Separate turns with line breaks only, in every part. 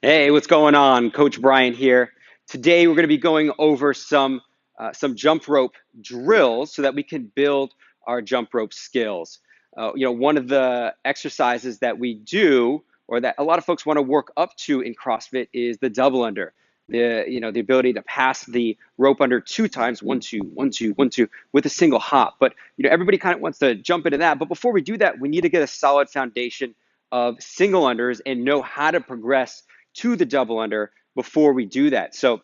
Hey, what's going on? Coach Brian here. Today we're going to be going over some jump rope drills so that we can build our jump rope skills. One of the exercises that we do, or that a lot of folks want to work up to in CrossFit, is the double under. The ability to pass the rope under two times, one, two, one, two, one, two, with a single hop. But everybody kind of wants to jump into that. But before we do that, we need to get a solid foundation of single unders and know how to progress to the double under before we do that. So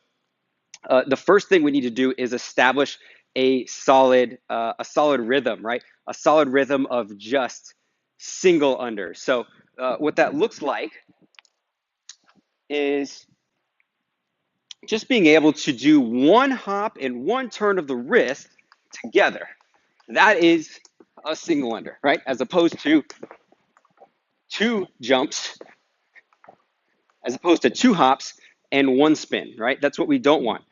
the first thing we need to do is establish a solid rhythm, right? A solid rhythm of just single unders. So what that looks like is just being able to do one hop and one turn of the wrist together. That is a single under, right? As opposed to two jumps, as opposed to two hops and one spin, right? That's what we don't want.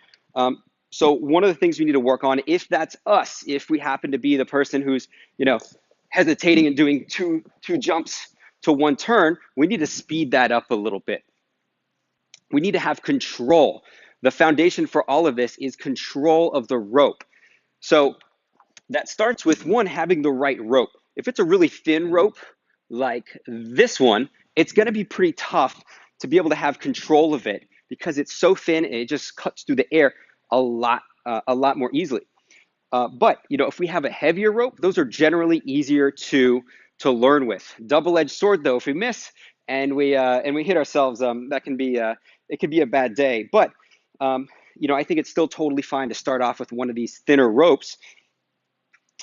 So one of the things we need to work on, if that's us, if we happen to be the person who's, hesitating and doing two jumps to one turn, we need to speed that up a little bit. We need to have control. The foundation for all of this is control of the rope. So that starts with one, having the right rope. If it's a really thin rope like this one, it's going to be pretty tough to be able to have control of it because it's so thin and it just cuts through the air a lot more easily. But if we have a heavier rope, those are generally easier to learn with. Double-edged sword, though, if we miss and we hit ourselves, that can be it can be a bad day. But I think it's still totally fine to start off with one of these thinner ropes.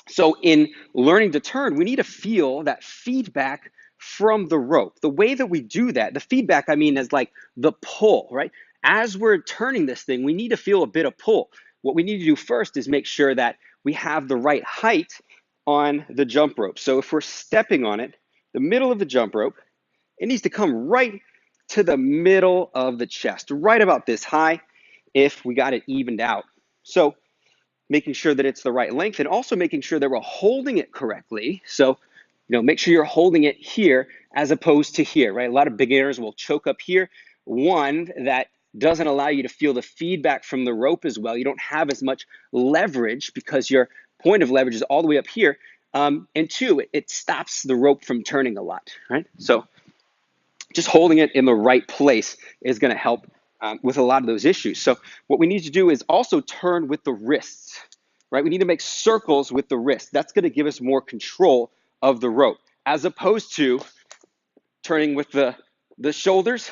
So in learning to turn, we need to feel that feedback from the rope. The way that we do that, the feedback I mean is like the pull, right? As we're turning this thing, we need to feel a bit of pull. What we need to do first is make sure that we have the right height on the jump rope. So if we're stepping on it, the middle of the jump rope, it needs to come right to the middle of the chest, right about this high if we got it evened out. So making sure that it's the right length and also making sure that we're holding it correctly. So, make sure you're holding it here as opposed to here, right? A lot of beginners will choke up here. One, that doesn't allow you to feel the feedback from the rope as well. You don't have as much leverage because your point of leverage is all the way up here. And two, it stops the rope from turning a lot, right? So just holding it in the right place is going to help with a lot of those issues. So what we need to do is also turn with the wrists, right? We need to make circles with the wrist. That's going to give us more control of the rope as opposed to turning with the shoulders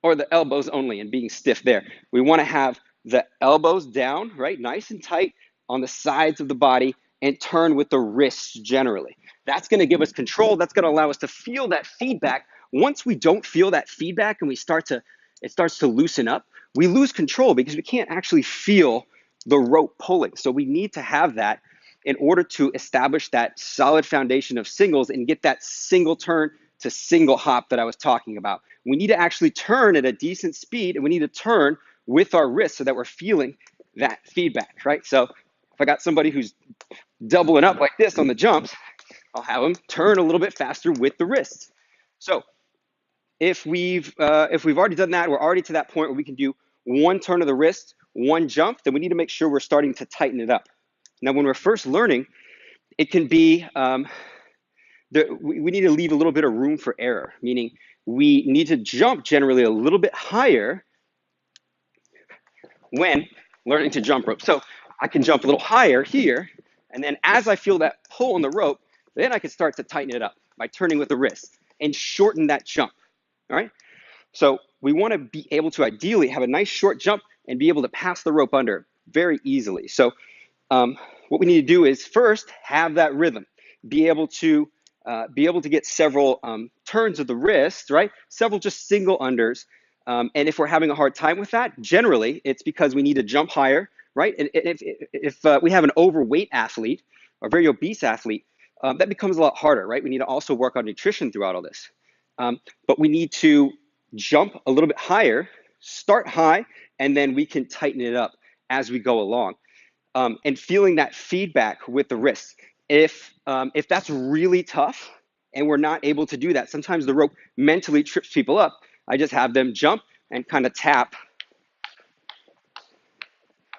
or the elbows only and being stiff there. We want to have the elbows down, right? Nice and tight on the sides of the body and turn with the wrists generally. That's going to give us control. That's going to allow us to feel that feedback. Once we don't feel that feedback and it starts to loosen up, we lose control because we can't actually feel the rope pulling. So we need to have that in order to establish that solid foundation of singles and get that single turn to single hop that I was talking about. We need to actually turn at a decent speed, and we need to turn with our wrists so that we're feeling that feedback, right? So if I got somebody who's doubling up like this on the jumps, I'll have them turn a little bit faster with the wrists. So if we've already done that, we're already to that point where we can do one turn of the wrist, one jump, then we need to make sure we're starting to tighten it up. Now, when we're first learning, it can be we need to leave a little bit of room for error, meaning we need to jump generally a little bit higher when learning to jump rope. So I can jump a little higher here, and then as I feel that pull on the rope, then I can start to tighten it up by turning with the wrist and shorten that jump. All right. So we want to be able to ideally have a nice short jump and be able to pass the rope under very easily. So what we need to do is first have that rhythm, be able to get several turns of the wrist, right? Several just single unders. And if we're having a hard time with that, generally it's because we need to jump higher, right? And if we have an overweight athlete or very obese athlete, that becomes a lot harder, right? We need to also work on nutrition throughout all this. But we need to jump a little bit higher, start high, and then we can tighten it up as we go along. And feeling that feedback with the wrists. If that's really tough and we're not able to do that, sometimes the rope mentally trips people up. I just have them jump and kind of tap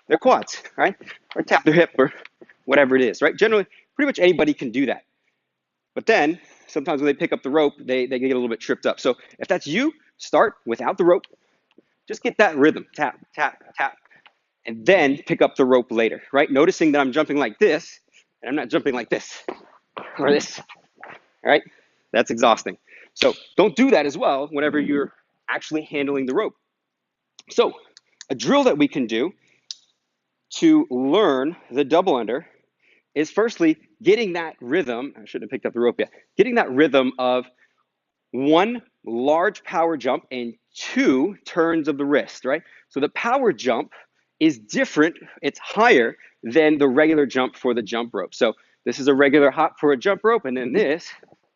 their quads, right? Or tap their hip or whatever it is, right? Generally, pretty much anybody can do that. But then sometimes when they pick up the rope, they get a little bit tripped up. So if that's you, start without the rope. Just get that rhythm, tap, tap, tap, and then pick up the rope later, right? Noticing that I'm jumping like this, and I'm not jumping like this or this, right? That's exhausting. So don't do that as well whenever you're actually handling the rope. So a drill that we can do to learn the double under is firstly getting that rhythm. I shouldn't have picked up the rope yet. Getting that rhythm of one large power jump and two turns of the wrist, right? So the power jump is different. It's higher than the regular jump for the jump rope. So this is a regular hop for a jump rope, and then this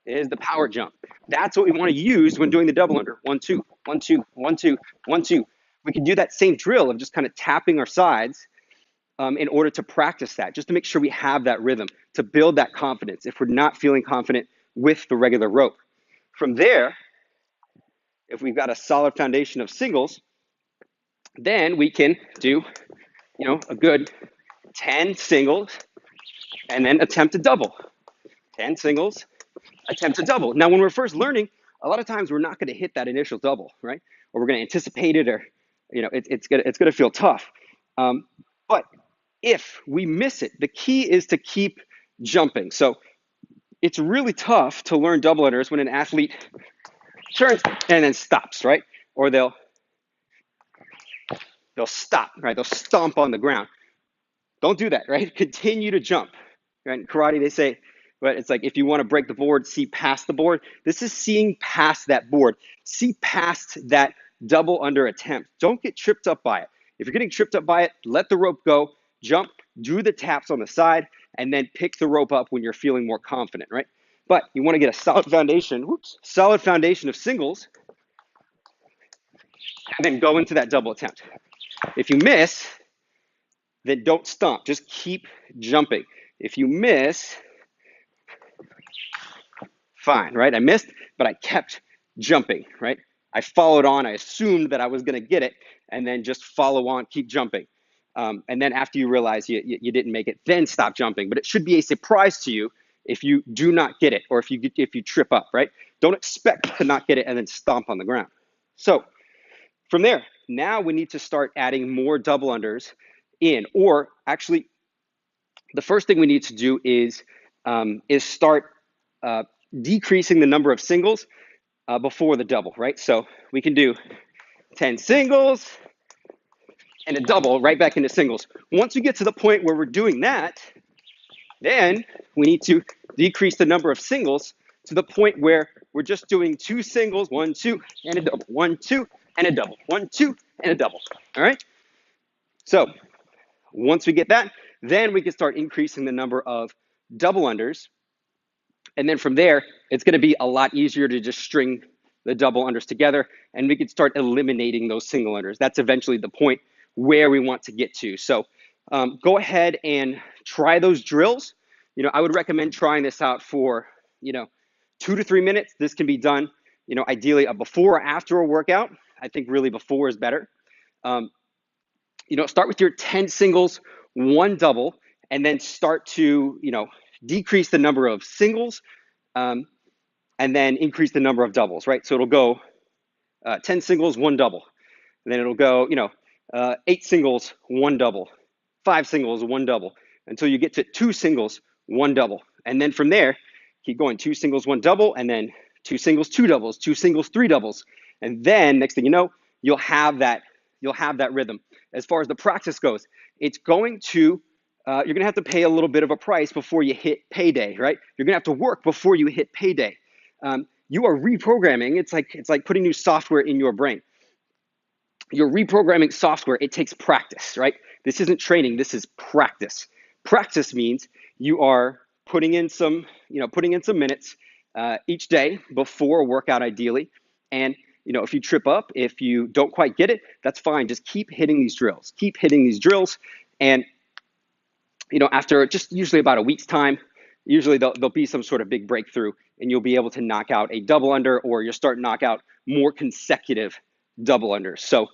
is the power jump. That's what we want to use when doing the double under. 1, 2, 1, 2, 1, 2, 1, 2. We can do that same drill of just kind of tapping our sides in order to practice that, just to make sure we have that rhythm, to build that confidence if we're not feeling confident with the regular rope. From there, if we've got a solid foundation of singles, then we can do, a good 10 singles and then attempt a double. 10 singles, attempt a double. Now, when we're first learning, a lot of times we're not going to hit that initial double, right? Or we're going to anticipate it, or it's going to feel tough. But if we miss it, the key is to keep jumping. So it's really tough to learn double unders when an athlete turns and then stops, right? Or they'll stop, right? They'll stomp on the ground. Don't do that, right? Continue to jump. Right? In karate, they say, but it's like if you want to break the board, see past the board. This is seeing past that board. See past that double under attempt. Don't get tripped up by it. If you're getting tripped up by it, let the rope go, jump, do the taps on the side, and then pick the rope up when you're feeling more confident, right? But you want to get a solid foundation, of singles, and then go into that double attempt. If you miss, then don't stomp. Just keep jumping. If you miss, fine, right? I missed, but I kept jumping, right? I followed on. I assumed that I was going to get it, and then just follow on, keep jumping. And then after you realize you didn't make it, then stop jumping. But it should be a surprise to you if you do not get it, or if you trip up, right? Don't expect to not get it and then stomp on the ground. So from there, now we need to start adding more double unders in, or actually, the first thing we need to do is start decreasing the number of singles before the double, right? So we can do 10 singles and a double right back into singles. Once we get to the point where we're doing that, then we need to decrease the number of singles to the point where we're just doing 2 singles, 1, 2, and a double, 1, 2, and a double, 1, 2, and a double, all right? So once we get that, then we can start increasing the number of double unders. And then from there, it's going to be a lot easier to just string the double unders together, and we can start eliminating those single unders. That's eventually the point where we want to get to. So go ahead and try those drills. I would recommend trying this out for, 2 to 3 minutes. This can be done, ideally a before or after a workout. I think really before is better. Start with your 10 singles, 1 double, and then start to, decrease the number of singles, and then increase the number of doubles, right? So it'll go 10 singles, 1 double. And then it'll go, 8 singles, 1 double, 5 singles, 1 double, until you get to 2 singles, 1 double. And then from there, keep going 2 singles, 1 double, and then 2 singles, 2 doubles, 2 singles, 3 doubles. And then next thing you know, you'll have that rhythm. As far as the practice goes, it's going to you're going to have to pay a little bit of a price before you hit payday, right? You're going to have to work before you hit payday. You are reprogramming. It's like putting new software in your brain. You're reprogramming software. It takes practice, right? This isn't training. This is practice. Practice means you are putting in some minutes each day before a workout, ideally. And if you trip up, if you don't quite get it, that's fine. Just keep hitting these drills. Keep hitting these drills, and after just usually about a week's time, usually there'll be some sort of big breakthrough and you'll be able to knock out a double under, or you'll start to knock out more consecutive double unders. So,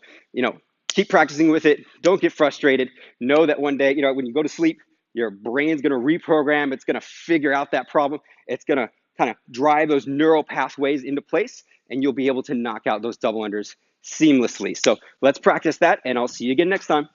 keep practicing with it. Don't get frustrated. Know that one day, when you go to sleep, your brain's going to reprogram. It's going to figure out that problem. It's going to kind of drive those neural pathways into place, and you'll be able to knock out those double unders seamlessly. So let's practice that, and I'll see you again next time.